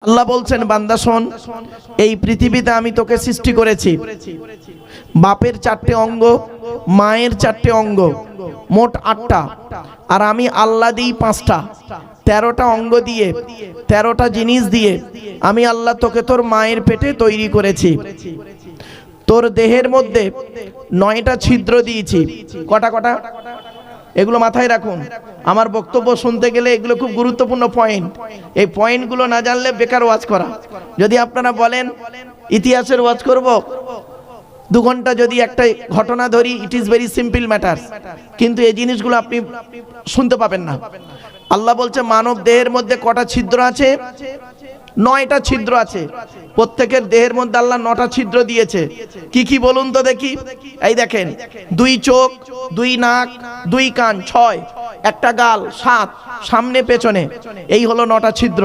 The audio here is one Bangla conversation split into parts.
আল্লাহ বলছেন, বান্দা শোন, এই পৃথিবীতে আমি তোকে সৃষ্টি করেছি। বাপের 4টে অঙ্গ, মায়ের 4টে অঙ্গ, মোট 8টা, আর আমি আল্লাহ দিই 5টা। 13টা অঙ্গ দিয়ে, 13টা জিনিস দিয়ে আমি আল্লাহ তোকে তোর মায়ের পেটে তৈরি করেছি। তোর দেহের মধ্যে 9টা ছিদ্র দিয়েছি। কটা কটা? এগুলো মাথায় রাখুন। আমার বক্তব্য শুনতে গেলে এগুলো খুব গুরুত্বপূর্ণ পয়েন্ট। এই পয়েন্টগুলো না জানলে বেকার ওয়াজ করা। যদি আপনারা বলেন ইতিহাসের ওয়াজ করব, 2 ঘন্টা যদি একটা ঘটনা ধরি, it is very simple matter, কিন্তু এই জিনিসগুলো আপনি শুনতে পাবেন না। আল্লাহ বলছে মানব দেহের মধ্যে কটা ছিদ্র আছে? 9টা ছিদ্র আছে। প্রত্যেকের দেহের মধ্যে আল্লাহ 9টা ছিদ্র দিয়েছে। কি কি বলুন তো দেখি? এই দেখেন, 2 চোখ, 2 নাক, 2 কান, 6, একটা গাল, 7, সামনে পেছনে, এই হলো 9টা ছিদ্র।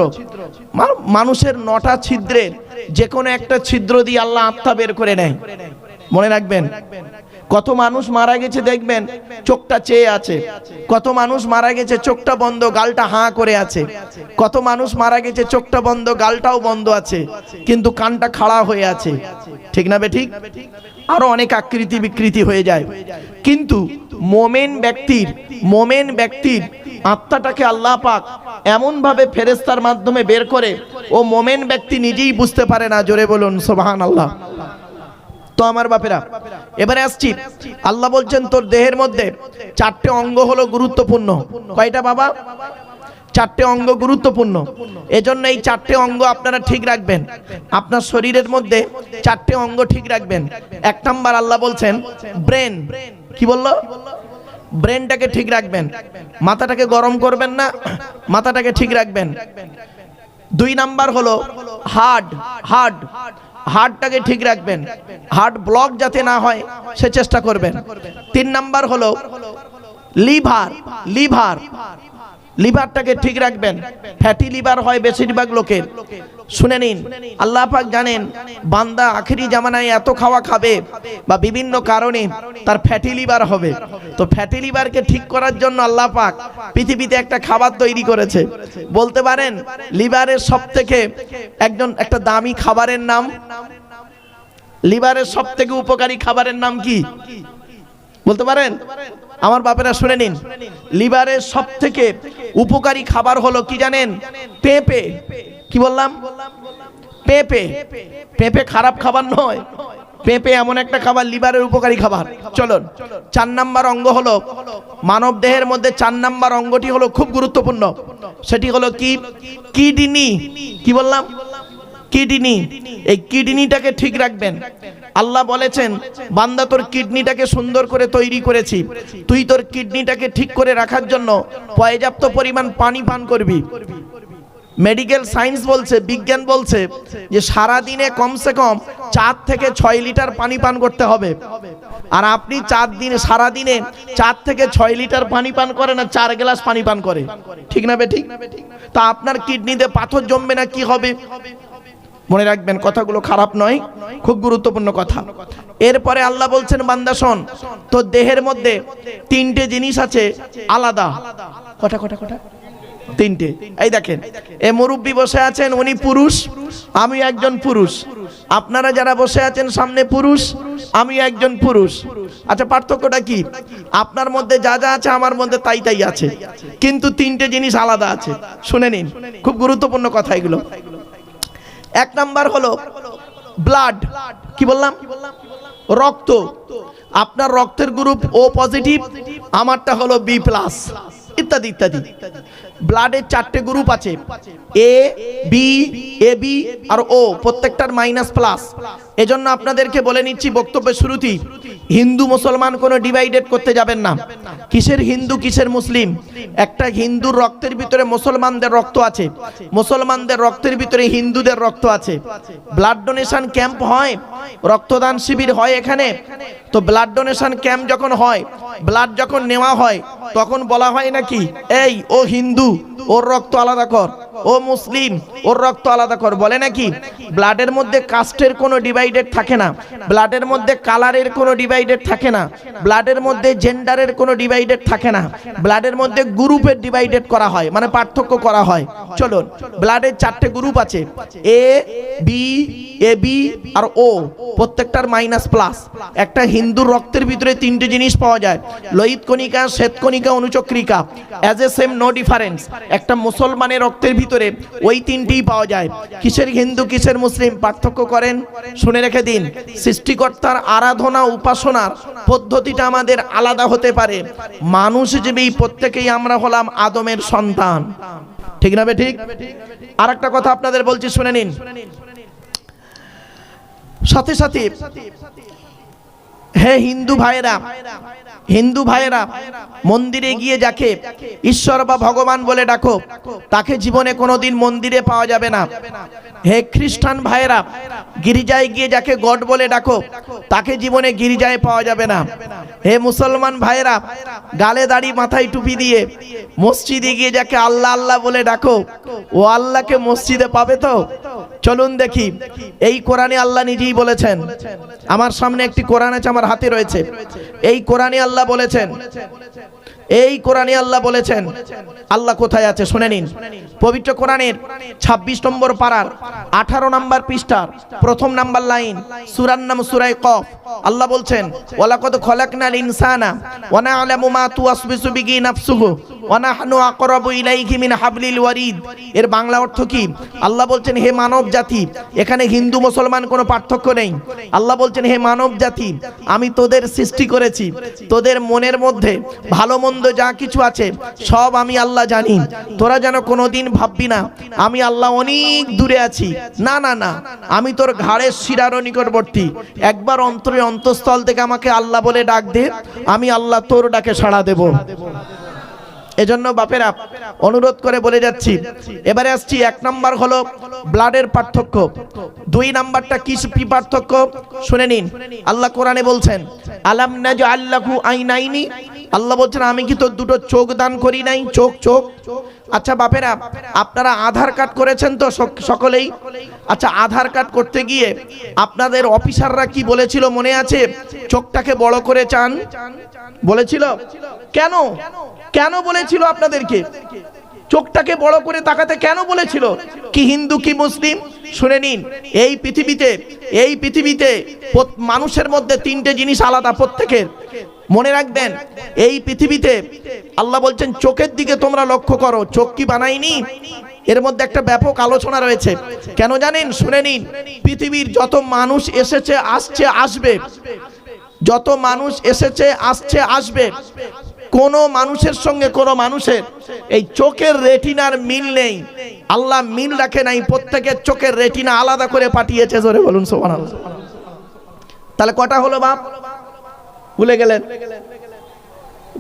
মানুষের 9টা ছিদ্রের যে কোনো একটা ছিদ্র দিয়ে আল্লাহ আত্মা বের করে নেয়। মনে রাখবেন, কত মানুষ মারা গেছে দেখবেন চোখটা চেয়ে আছে, কত মানুষ মারা গেছে চোখটা বন্ধ, গালটা হাঁ করে আছে, কত মানুষ মারা গেছে চোখটা বন্ধ, গালটাও বন্ধ আছে, কিন্তু কানটা খাড়া হয়ে আছে। ঠিক না বেঠিক? আরো অনেক আকৃতি বিকৃতি হয়ে যায়। কিন্তু মোমেন ব্যক্তির আত্মাটাকে আল্লাহ পাক এমন ভাবে ফেরেশতার মাধ্যমে বের করে, ও মোমেন ব্যক্তি নিজেই বুঝতে পারে না। জোরে বলুন সুবহানাল্লাহ। তো আমার বাপেরা, এবারে আসছি। আল্লাহ বলছেন তোর দেহের মধ্যে 4টে অঙ্গ হলো গুরুত্বপূর্ণ। কয়টা বাবা? 4টে অঙ্গ গুরুত্বপূর্ণ। এজন্য এই 4টে অঙ্গ আপনারা ঠিক রাখবেন। আপনার শরীরের মধ্যে 4টে অঙ্গ ঠিক রাখবেন। 1 নাম্বার আল্লাহ বলছেন ব্রেন। কি বললো? ব্রেনটাকে ঠিক রাখবেন। মাথাটাকে গরম করবেন না, মাথাটাকে ঠিক রাখবেন। 2 নাম্বার হলো হার্টটাকে ঠিক রাখবেন। হার্ট ব্লক যাতে না হয় সে চেষ্টা করবেন। 3 নাম্বার হলো লিভারটাকে ঠিক রাখবেন। ফ্যাটি লিভার হয় বেশিরভাগ লোকের। শুনে নিন, আল্লাহ পাক জানেন বান্দা আখেরি জামানায় এত খাওয়া খাবে বা বিভিন্ন কারণে তার ফ্যাটি লিভার হবে। তো ফ্যাটি লিভারকে ঠিক করার জন্য আল্লাহ পাক পৃথিবীতে একটা খাবার তৈরি করেছে। বলতে পারেন লিভারের সবথেকে একটা দামি খাবারের নাম, লিভারের সবথেকে উপকারী খাবারের নাম কি বলতে পারেন? আমার বাপেরা শুনে নিন, লিভারের সবথেকে উপকারী খাবার হলো কি জানেন? পেঁপে। কি বললাম? পেঁপে খারাপ খাবার নয়। পেঁপে এমন একটা খাবার, লিভারের উপকারী খাবার। চলুন, 4 নাম্বার অঙ্গ হলো মানব দেহের মধ্যে 4 নাম্বার অঙ্গটি হলো খুব গুরুত্বপূর্ণ। সেটি হলো কি? কিডনি। কি বললাম? কিডনি। এই কিডনিটাকে ঠিক রাখবেন। আল্লাহ বলেছেন বান্দা তোর কিডনিটাকে সুন্দর করে তৈরি করেছি, তুই তোর কিডনিটাকে ঠিক করে রাখার জন্য পর্যাপ্ত পরিমাণ পানি পান করবি। মেডিকেল সায়েন্স বলছে, বিজ্ঞান বলছে যে সারা দিনে কমসে কম 4 থেকে 6 লিটার পানি পান করতে হবে। আর আপনি সারা দিনে 4 থেকে 6 লিটার পানি পান করে না, 4 গ্লাস পানি পান করে। ঠিক না বেঠিক? তা আপনার কিডনিতে পাথর জমবে না, কি হবে? মনে রাখবেন, কথাগুলো খারাপ নয়, খুব গুরুত্বপূর্ণ কথা। এরপরে আল্লাহ বলছেন বান্দা শোন, তোর দেহের মধ্যে 3টে জিনিস আছে আলাদা। কটা? 3টে। এই দেখেন, এ মুরব্বী বসে আছেন, উনি পুরুষ, আমি একজন পুরুষ। আপনারা যারা বসে আছেন সামনে পুরুষ, আমি একজন পুরুষ। আচ্ছা, পার্থক্যটা কি? আপনার মধ্যে যা যা আছে আমার মধ্যে তাই আছে, কিন্তু 3টে জিনিস আলাদা আছে। শুনে নিন, খুব গুরুত্বপূর্ণ কথা এগুলো। 1 নাম্বার হলো ব্লাড। কি বললাম? রক্ত। আপনার রক্তের গ্রুপ ও পজিটিভ, আমারটা হলো বি প্লাস, ইত্যাদি ইত্যাদি। ব্লাডের 4টে গ্রুপ আছে, এ বি, এবি আর ও, প্রত্যেকটার মাইনাস প্লাস। এজন্য আপনাদেরকে বলে নিচ্ছি বক্তব্যের শুরুতেই, হিন্দু মুসলমান কোনো ডিভাইডেড করতে যাবেন না। কিসের হিন্দু কিসের মুসলিম? একটা হিন্দুর রক্তের ভিতরে মুসলমানদের রক্ত আছে, মুসলমানদের রক্তের ভিতরে হিন্দুদের রক্ত আছে। ব্লাড ডোনেশন ক্যাম্প হয়, রক্তদান শিবির হয় এখানে। তো ব্লাড ডোনেশন ক্যাম্প যখন হয়, ব্লাড যখন নেওয়া হয়, তখন বলা হয় নাকি এই ও হিন্দু, ওর রক্ত আলাদা কর, ও মুসলিম, ওর রক্ত আলাদা কর, বলে নাকি? ব্লাডের মধ্যে কাস্টের কোনো ডিভাইড ডিভাইডেড থাকে না, ব্লাডের মধ্যে কালারের কোনো ডিভাইডেড থাকে না, ব্লাডের মধ্যে জেন্ডারের কোনো ডিভাইডেড থাকে না, ব্লাডের মধ্যে গ্রুপের ডিভাইডেড করা হয়, মানে পার্থক্য করা হয়। চলুন, ব্লাডের 4টে গ্রুপ আছে, এ বি, এ বি আর ও, প্রত্যেকটার মাইনাস প্লাস। একটা হিন্দুর রক্তের ভিতরে 3টে জিনিস পাওয়া যায়, লোহিত কণিকা, শ্বেত কণিকা, অনুচক্রিকা, as a same no difference. একটা মুসলমানের রক্তের ভিতরে ওই 3টিই পাওয়া যায়। কিসের হিন্দু কিসের মুসলিম পার্থক্য করেন? শুনে রেখে দিন, সৃষ্টিকর্তার আরাধনা উপাসনার পদ্ধতিটা আমাদের আলাদা হতে পারে। মানুষ হিসেবেই প্রত্যেকেই আমরা হলাম আদমের সন্তান, ঠিক না বে ঠিক? আর একটা কথা আপনাদের বলছি, শুনে নিন। সাথে সাথে হে হিন্দু ভাইয়েরা, হিন্দু ভাইয়েরা, মন্দিরে গিয়ে যাকে ঈশ্বর বা ভগবান বলে ডাকো, তাকে জীবনে কোনোদিন মন্দিরে পাওয়া যাবে না। হে খ্রিস্টান ভাইয়েরা, গির্জায় গিয়ে যাকে গড বলে ডাকো, তাকে জীবনে গির্জায় পাওয়া যাবে না। হে মুসলমান ভাইয়েরা, গালে দাড়ি মাথায় টুপি দিয়ে মসজিদে গিয়ে যাকে আল্লাহ আল্লাহ বলে ডাকো, ও আল্লাহকে মসজিদে পাবে তো? চলুন দেখি, এই কোরআনে আল্লাহ নিজেই বলেছেন। আমার সামনে একটি কোরআন আছে, আমার হাতে রয়েছে। এই কোরআনে আল্লাহ বলেছেন, এই কোরআনে আল্লাহ বলেছেন। আল্লাহ কোথায় আছে শুনে নিন। পবিত্র কোরআনের 26 নম্বর পারার 18 নম্বর পৃষ্ঠার 1ম নাম্বার লাইন, সূরার নাম সূরা কফ। আল্লাহ বলছেন, ওয়ালাকাদ খলাকনাল ইনসানা ওয়া না'লামু মা তুওয়াসবিসু বিহি নাফসুহু ওয়া নাহনু আকরাবু ইলাইহি মিন হাবলিল ওয়ারিদ। এর বাংলা অর্থ কি? আল্লাহ বলছেন, হে মানব জাতি, এখানে হিন্দু মুসলমান কোনো পার্থক্য নেই। আল্লাহ বলছেন, হে মানব জাতি, আমি তোদের সৃষ্টি করেছি, তোদের মনের মধ্যে ভালো মন্দ যা কিছু আছে সব আমি আল্লাহ জানি। তোরা যেন কোনোদিন ভাববি না আমি আল্লাহ অনেক দূরে আছি। না না না, আমি তোর ঘাড়ের শিরারও নিকটবর্তী। একবার অন্তরে অন্তঃস্থল থেকে আমাকে আল্লাহ বলে ডাক দে, আমি আল্লাহ তোর ডাকে সাড়া দেব। এজন্য বাপেরা অনুরোধ করে বলে যাচ্ছি। এবারে আসছি, 1 নাম্বার হলো ব্লাডের পার্থক্য। 2 নাম্বারটা কি পার্থক্য শুনে নিন। আল্লাহ কোরআনে বলছেন, আলাম নাজআল লাহু আইনাইনি। আল্লাহ বলছেন, আমি কি তোর 2টো চোখ দান করি নাই? চোখ চোখ। আচ্ছা বাপেরা, আপনারা আধার কার্ড করেছেন তো সকলেই? আচ্ছা, আধার কার্ড করতে গিয়ে আপনাদের অফিসাররা কি বলেছিল মনে আছে? চোখটাকে বড় করে চান বলেছিল। কেন কেন বলেছিল আপনাদেরকে চোখটাকে বড় করে তাকাতে? কেন বলেছিল? কি হিন্দু কি মুসলিম? শুনে নিন, এই পৃথিবীতে মানুষের মধ্যে 3টে জিনিস আলাদা প্রত্যেকের। মনে রাখবেন, এই পৃথিবীতে আল্লাহ বলছেন, চোখের দিকে তোমরা লক্ষ্য করো। চোখ কি বানাইনি? এর মধ্যে একটা ব্যাপক আলোচনা রয়েছে। কেন জানেন? শুনে নিন, পৃথিবীর যত মানুষ এসেছে, আসছে, আসবে, যত মানুষ এসেছে, আসছে, আসবে, কোন মানুষের সঙ্গে কোন মানুষের এই চোখের রেটিনার মিল নেই। আল্লাহ মিল রাখে নাই, প্রত্যেকের চোখের রেটিনা আলাদা করে পাঠিয়েছে। জোরে বলুন সুবহানাল্লাহ। তাহলে কটা হলো বাপ? ভুলে গেলেন?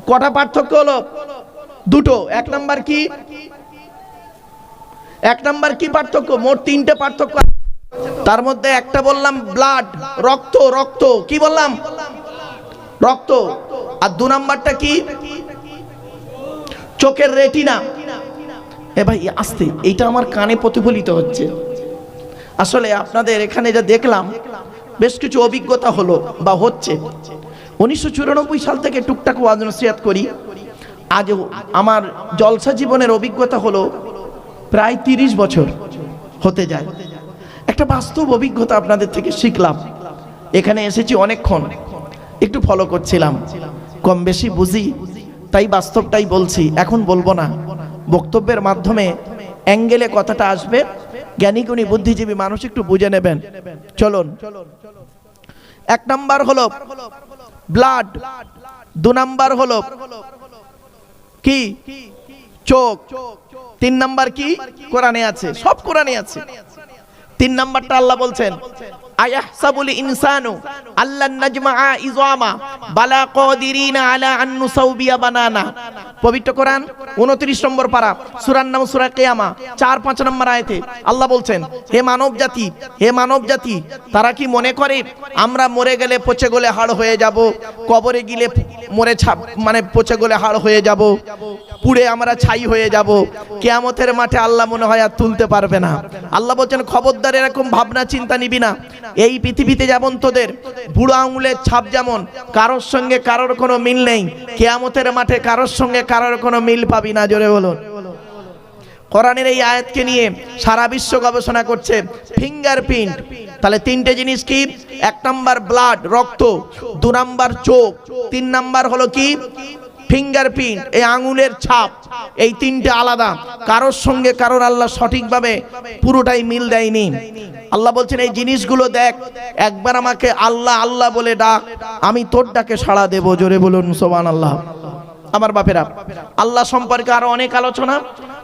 কটা পার্থক্য হলো? 2টো। 1 নাম্বার কি? 1 নাম্বার কি পার্থক্য? মোট 3টে পার্থক্য। তার মধ্যে একটা বললাম ব্লাড, রক্ত। রক্ত কি বললাম? রক্ত। আর 2 নাম্বারটা কি? চোখের রেটিনা। এ ভাই আস্তে, এইটা আমার কানে প্রতিফলিত হচ্ছে। আসলে আপনাদের এখানে যা দেখলাম, বেশ কিছু অভিজ্ঞতা হলো বা হচ্ছে। 1994 সাল থেকে টুকটাক ওয়াজ নসিহত করি। আজ আমার জলসা জীবনের অভিজ্ঞতা হলো প্রায় 30 বছর হতে যায়। একটা বাস্তব অভিজ্ঞতা আপনাদের থেকে শিখলাম। এখানে এসেছি অনেকক্ষণ, একটু ফলো করছিলাম, কম বেশি বুঝি, তাই বাস্তবটাই বলছি। এখন বলবো না, বক্তব্যের মাধ্যমে অ্যাঙ্গেলে কথাটা আসবে, জ্ঞানীগুণী বুদ্ধিজীবী মানুষ একটু বুঝে নেবেন। চলুন, 1 নাম্বার হলো ব্লাড, 2 নাম্বার হলো কি? চোখ, 3 নাম্বার কি? কোরআনে আছে, সব কোরআনে আছে। 3 নাম্বারটা আল্লাহ বলছেন, আয়াহসাবুল ইনসানু আল্লান নাজমাআ ইযামা বালা কাদিরিনা আলা আন নুসাউবিয়া বানানা। পবিত্র কোরআন 29 নম্বর পারা, সূরার নাম সূরা কিয়ামা, 4-5 নম্বর আয়াতে আল্লাহ বলছেন, হে মানব জাতি, তারা কি মনে করে আমরা মরে গেলে পচে গলে হাড় হয়ে যাব, কবরে গেলে মরে পচে গলে হাড় হয়ে যাব, পুড়ে আমরা ছাই হয়ে যাব, কিয়ামতের মাঠে আল্লাহ মনে হয় আর তুলতে পারবে না। আল্লাহ বলছেন, খবরদার এরকম ভাবনা চিন্তা নিবি না। এই পৃথিবীতে যেমন তোদের বুড়ো আঙুলের ছাপ যেমন কারোর সঙ্গে কারোর কোনো মিল নেই, কিয়ামতের মাঠে কারোর সঙ্গে কারোর কোনো মিল পাবি না। জোরে বলুন। কোরআনের এই আয়াতকে নিয়ে সারা বিশ্ব গবেষণা করছে। ফিঙ্গারপ্রিন্ট, তাহলে তিনটে জিনিস কি? 1 নাম্বার ব্লাড, রক্ত, 2 নাম্বার চোখ, 3 নাম্বার হলো কি? ফিঙ্গারপ্রিন্ট, এই আঙুলের ছাপ। এই তিনটে আলাদা, কারোর সঙ্গে কারোর আল্লাহ সঠিকভাবে পুরোটাই মিল দেয়নি। আল্লাহ বলছেন, এই জিনিসগুলো দেখ, একবার আমাকে আল্লাহ আল্লাহ বলে ডাক, আমি তোর ডাকে সাড়া দেব। জোরে বলুন সুবহানাল্লাহ। আমার বাপেরা, আল্লাহ সম্পর্কে আরো অনেক আলোচনা,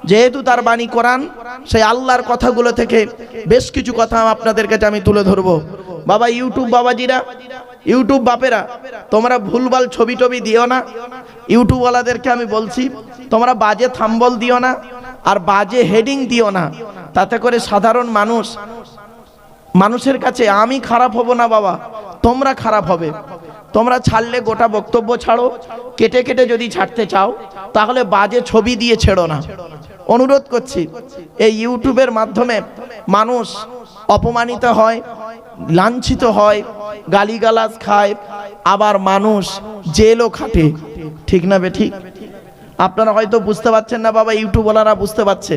যেহেতু তার বাণী কোরআন, সেই আল্লাহর কথাগুলো থেকে বেশ কিছু কথা আপনাদের কাছে আমি তুলে ধরবো। বাবা ইউটিউব বাবাজিরা, ইউটিউব বাপেরা, তোমরা ভুলভাল ছবি টবি দিও না। ইউটিউবওয়ালাদেরকে আমি বলছি, তোমরা বাজে থাম্বল দিও না আর বাজে হেডিং দিও না। তাতে করে সাধারণ মানুষের কাছে আমি খারাপ হব না বাবা, তোমরা খারাপ হবে। তোমরা ছাড়লে গোটা বক্তব্য ছাড়ো, কেটে কেটে যদি ছাড়তে চাও তাহলে বাজে ছবি দিয়ে ছেড়ো না। অনুরোধ করছি, এই ইউটিউবের মাধ্যমে মানুষ অপমানিত হয়, লাঞ্ছিত হয়, গালিগালাজ খায়, আবার মানুষ জেলও খাটে। ঠিক না বে ঠিক? আপনারা হয়তো বুঝতে পারছেন না বাবা, ইউটিউবওয়ালারা বুঝতে পারছে।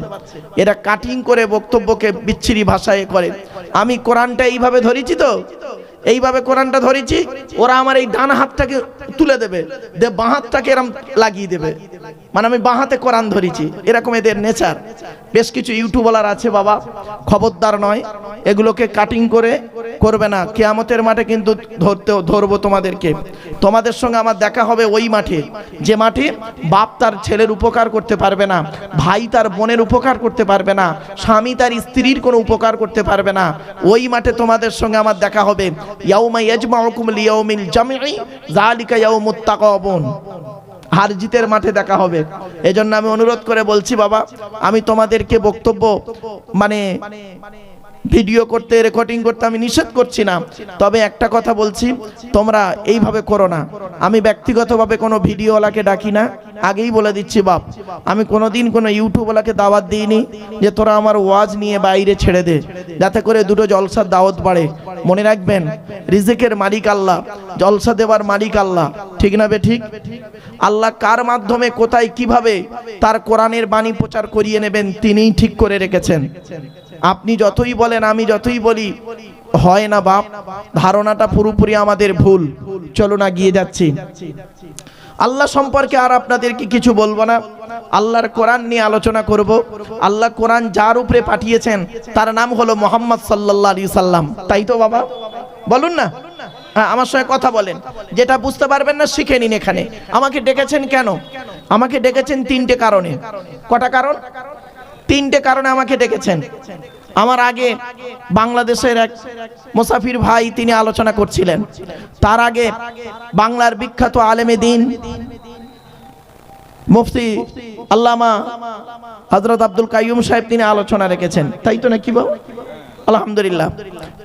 এরা কাটিং করে বক্তব্যকে বিচ্ছিরি ভাষায় করে। আমি কোরআনটা এইভাবে ধরেছি, তো এইভাবে কোরআনটা ধরেছি, ওরা আমার এই ডান হাতটাকে তুলে দেবে, বাঁ হাতটাকে এরকম লাগিয়ে দেবে, মানে আমি বাঁ হাতে কোরআন ধরেছি, এরকম এদের নেচার। বেশ কিছু ইউটিউবওয়ালার আছে বাবা, খবরদার নয়, এগুলোকে কাটিং করে করবে না। কিয়ামতের মাঠে কিন্তু ধরবো তোমাদেরকে। তোমাদের সঙ্গে আমার দেখা হবে ওই মাঠে, যে মাঠে বাপ তার ছেলের উপকার করতে পারবে না, ভাই তার বোনের উপকার করতে পারবে না, স্বামী তার স্ত্রীর কোনো উপকার করতে পারবে না। ওই মাঠে তোমাদের সঙ্গে আমার দেখা হবে। ইয়াউমা ইয়াজমাউকুম লিয়াউমিল জামঈ যালিকা ইয়াউমুত তাকাবুন। হার জিতের মাঠে দেখা হবে। এজন্য আমি অনুরোধ করে বলছি বাবা, আমি তোমাদেরকে বক্তব্য মানে ভিডিও করতে, রেকর্ডিং করতে আমি নিষেধ করছি না, তবে একটা কথা বলছি, তোমরা এইভাবে করো না। আমি ব্যক্তিগতভাবে কোনো ভিডিওওয়ালাকে ডাকি না, আগেই বলে দিচ্ছি বাপ, আমি কোনোদিন কোনো ইউটিউবওয়ালাকে দাওয়াত দিইনি যে তোরা আমার ওয়াজ নিয়ে বাইরে ছেড়ে দে, যাতে করে দুটো জলসার দাওয়াত বাড়ে। মনে রাখবেন, রিজিকের মালিক আল্লাহ, জলসা দেওয়ার মালিক আল্লাহ। ঠিক না বে ঠিক? আল্লাহ কার মাধ্যমে কোথায় কিভাবে তার কোরআনের বাণী প্রচার করিয়ে নেবেন তিনিই ঠিক করে রেখেছেন। আপনি যতই বলেন, আমি যতই বলি, হয় না বাপ। ধারণাটা পুরোপুরি আমাদের ভুল। চলো না, গিয়ে যাচ্ছি। আল্লাহ সম্পর্কে আর আপনাদেরকে কিছু বলবো না, আল্লাহর কোরআন নিয়ে আলোচনা করব। আল্লাহ কোরআন যার উপরে পাঠিয়েছেন তার নাম হলো মুহাম্মদ সাল্লাল্লাহু আলাইহি সাল্লাম। তাই তো বাবা? বলুন না, হ্যাঁ আমার সঙ্গে কথা বলেন। যেটা বুঝতে পারবেন না শিখে নিন এখানে। আমাকে ডেকেছেন কেন? আমাকে ডেকেছেন 3টে কারণে। কটা কারণ? 3টে কারণে আমাকে ডেকেছেন। আমার আগে বাংলাদেশের এক মুসাফির ভাই তিনি আলোচনা করছিলেন। তার আগে বাংলার বিখ্যাত আলেমে দ্বীন মুফতি আল্লামা হযরত আব্দুল কাইয়ুম সাহেব তিনি আলোচনা রেখেছেন। তাই তো নাকি বাবু? আলহামদুলিল্লাহ,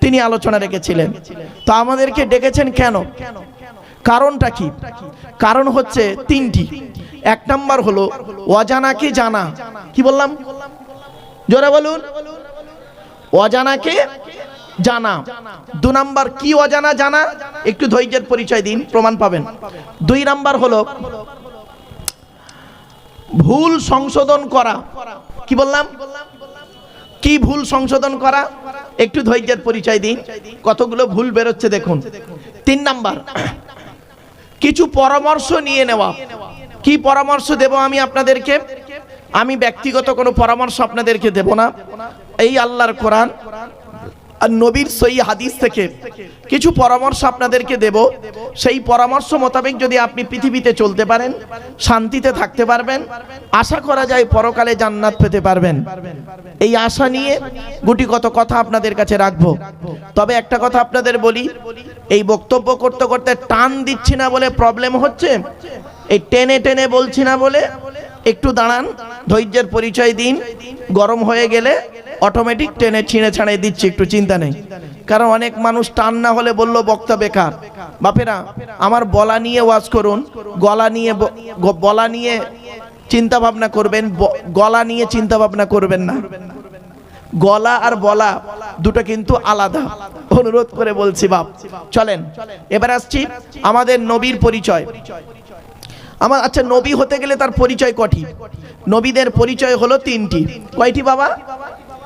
তিনি আলোচনা রেখেছিলেন। তো আমাদেরকে ডেকেছেন কেন? কারণটা কি? কারণ হচ্ছে 3টি। 1 নাম্বার হলো অজানাকে জানা। কি বললাম? জোরে বলুন। অজানাকে জানা। 2 নাম্বার কি অজানা জানা? একটু ধৈর্যের পরিচয় দিন, প্রমাণ পাবেন। 2 নাম্বার হলো ভুল সংশোধন করা। কি বললাম? কি ভুল সংশোধন করা? একটু ধৈর্যের পরিচয় দিন, কতগুলো ভুল বেরোচ্ছে দেখুন। 3 নাম্বার কিছু পরামর্শ নিয়ে নেওয়া। কি পরামর্শ দেব আমি আপনাদেরকে? আমি ব্যক্তিগত কোনো পরামর্শ আপনাদেরকে দেব না। এই আল্লাহর কোরআন আর নবীর সহি হাদিস থেকে কিছু পরামর্শ আপনাদেরকে দেব। সেই পরামর্শ মোতাবেক যদি আপনি পৃথিবীতে চলতে পারেন, শান্তিতে থাকতে পারবেন, আশা করা যায় পরকালে জান্নাত পেতে পারবেন। এই আশা নিয়ে গুটিগত কথা আপনাদের কাছে রাখবো। তবে একটা কথা আপনাদের বলি, এই বক্তব্য করতে করতে টান দিচ্ছি না বলে প্রবলেম হচ্ছে, এই টেনে টেনে বলছি না বলে একটু দাঁড়ান, ধৈর্যের পরিচয় দিন। গরম হয়ে গেলে অটোমেটিক টেনে ছিঁড়ে ছাড়াই দিচ্ছি, একটু চিন্তা নেই। কারণ অনেক মানুষ টান না হলে বললো বক্তা বেকার। বাপেরা আমার বলা নিয়ে ওয়াজ করুন, বলা নিয়ে চিন্তা ভাবনা করবেন, গলা নিয়ে চিন্তা ভাবনা করবেন না। গলা আর বলা দুটো কিন্তু আলাদা, অনুরোধ করে বলছি বাপ। চলেন এবার আসছি আমাদের নবীর পরিচয়। আচ্ছা, নবী হতে গেলে তার পরিচয় কটি? নবীদের পরিচয় হলো তিনটি। কয়টি বাবা?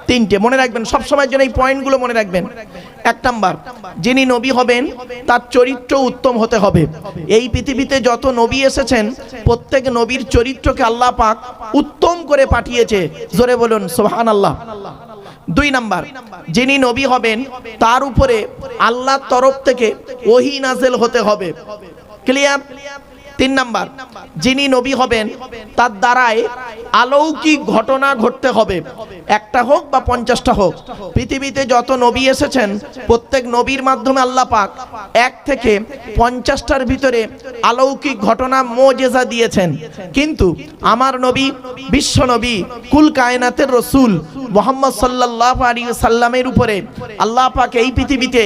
তিনটে। মনে রাখবেন, সব সময়ের জন্য এই পয়েন্টগুলো মনে রাখবেন। এক নাম্বার, যিনি নবী হবেন তার চরিত্র উত্তম হতে হবে। এই পৃথিবীতে যত নবী এসেছেন প্রত্যেক নবীর চরিত্রকে আল্লাহ পাক উত্তম করে পাঠিয়েছে। জোরে বলুন সুবহানাল্লাহ। দুই নাম্বার, যিনি নবী হবেন তার উপরে আল্লাহর তরফ থেকে ওহী নাযিল হতে হবে। ক্লিয়ার? তিন নাম্বার, যিনি নবী হবেন তার দ্বারায় অলৌকিক ঘটনা ঘটতে হবে, একটা হোক বা 50টা হোক। পৃথিবীতে যত নবী এসেছেন প্রত্যেক নবীর মাধ্যমে আল্লাহ পাক 1 থেকে 50টার ভিতরে অলৌকিক ঘটনা মুজিজা দিয়েছেন। কিন্তু আমার নবী, বিশ্ব নবী, কুল কায়নাতের রসুল মুহাম্মদ সাল্লাল্লাহু আলাইহি সাল্লামের উপরে আল্লাহ পাক এই পৃথিবীতে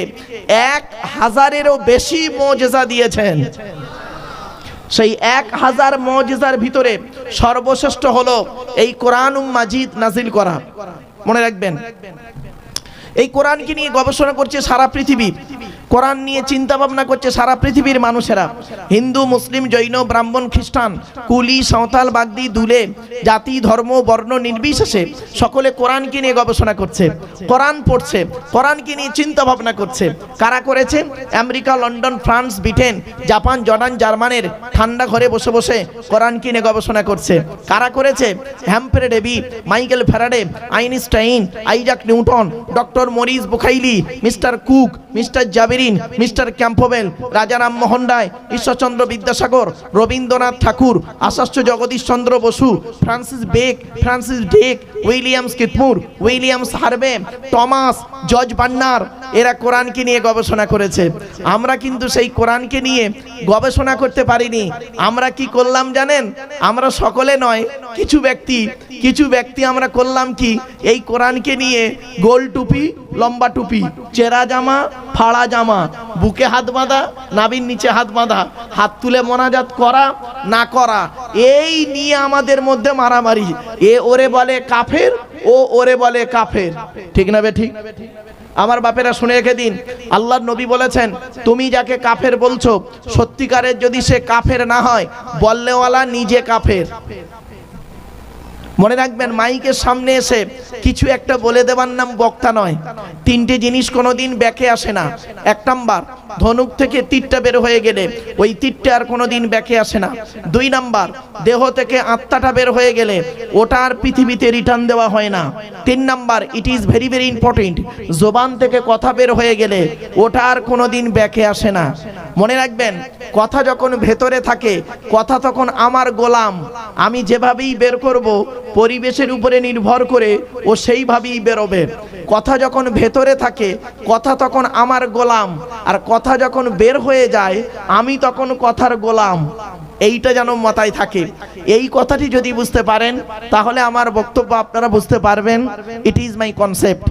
1000-এরও বেশি মুজিজা দিয়েছেন। সেই 1000 মুজিজার ভিতরে সর্বশ্রেষ্ঠ হলো এই কোরআনুল মাজিদ নাজিল করা। মনে রাখবেন, এই কোরআনকে নিয়ে গবেষণা করছে সারা পৃথিবী, কোরআন নিয়ে চিন্তা ভাবনা করছে সারা পৃথিবীর মানুষেরা। হিন্দু, মুসলিম, জৈন, ব্রাহ্মণ, খ্রিস্টান, কুলি, সাঁওতাল, বাগদি, দুলে, জাতি, ধর্ম, বর্ণ নির্বিশেষে সকলে কোরআনকে নিয়ে গবেষণা করছে, কোরআন পড়ছে, কোরআনকে নিয়ে চিন্তা ভাবনা করছে। কারা করেছে? America, London, France, Britain, Japan, Jordan, জার্মানের ঠান্ডা ঘরে বসে বসে কোরআনকে নিয়ে গবেষণা করছে। কারা করেছে? Humphry Davy, Michael Faraday, Einstein, Isaac Newton, doctor Maurice Bucaille, mister Cook, mister জাবেরিন, mister Campbell, Raja Rammohan Roy, Ishwarchandra Vidyasagar, Rabindranath Tagore, Acharya Jagadish Chandra Bose, Francis Drake, Williams কিটমুর, Williams Harvey, Thomas, George Bernard, এরা কোরআনকে নিয়ে গবেষণা করেছে। আমরা কিন্তু সেই কোরআনকে নিয়ে গবেষণা করতে পারিনি। আমরা কি করলাম জানেন? আমরা সকলে নয়, কিছু ব্যক্তি আমরা করলাম কি, এই কোরআনকে নিয়ে গোল টুপি, লম্বা টুপি, চেরা জামা, ফাড়া জামা, বুকে হাত বাঁধা, নাভির নিচে হাত বাঁধা, হাত তুলে মোনাজাত করা না করা, এই নিয়ে আমাদের মধ্যে মারামারি। এ ওরে বলে কাফের, ও ওরে বলে কাফের। ঠিক না বে ঠিক? আমার বাপেরা শুনে রেখে দিন, আল্লাহর নবী বলেছেন, তুমি যাকে কাফের বলছো সত্যিকারের যদি সে কাফের না হয়, বললেওয়ালা নিজে কাফের। মনে রাখবেন, মাইকের সামনে এসে কিছু একটা বলে দেবার নাম বক্তা নয়। তিনটে জিনিস কোনোদিন ব্যাকে আসে না। এক নাম্বার, ধনুক থেকে তীরটা বের হয়ে গেলে ওই তীরটা আর কোনোদিন ব্যাকে আসে না। দুই নাম্বার, দেহ থেকে আত্মাটা বের হয়ে গেলে ওটা আর পৃথিবীতে রিটার্ন দেওয়া হয় না। তিন number, it is very very important, জবান থেকে কথা বের হয়ে গেলে ওটা আর কোনোদিন ব্যাকে আসে না। মনে রাখবেন, কথা যখন ভেতরে থাকে, কথা তখন আমার গোলাম, আমি যেভাবেই বের করব পরিবেশের উপরে নির্ভর করে ও সেইভাবেই বেরোবে। কথা যখন ভেতরে থাকে, কথা তখন আমার গোলাম, আর কথা যখন বের হয়ে যায় আমি তখন কথার গোলাম। এইটা যেন মাথায় থাকে। এই কথাটি যদি বুঝতে পারেন তাহলে আমার বক্তব্য আপনারা বুঝতে পারবেন। It is my concept.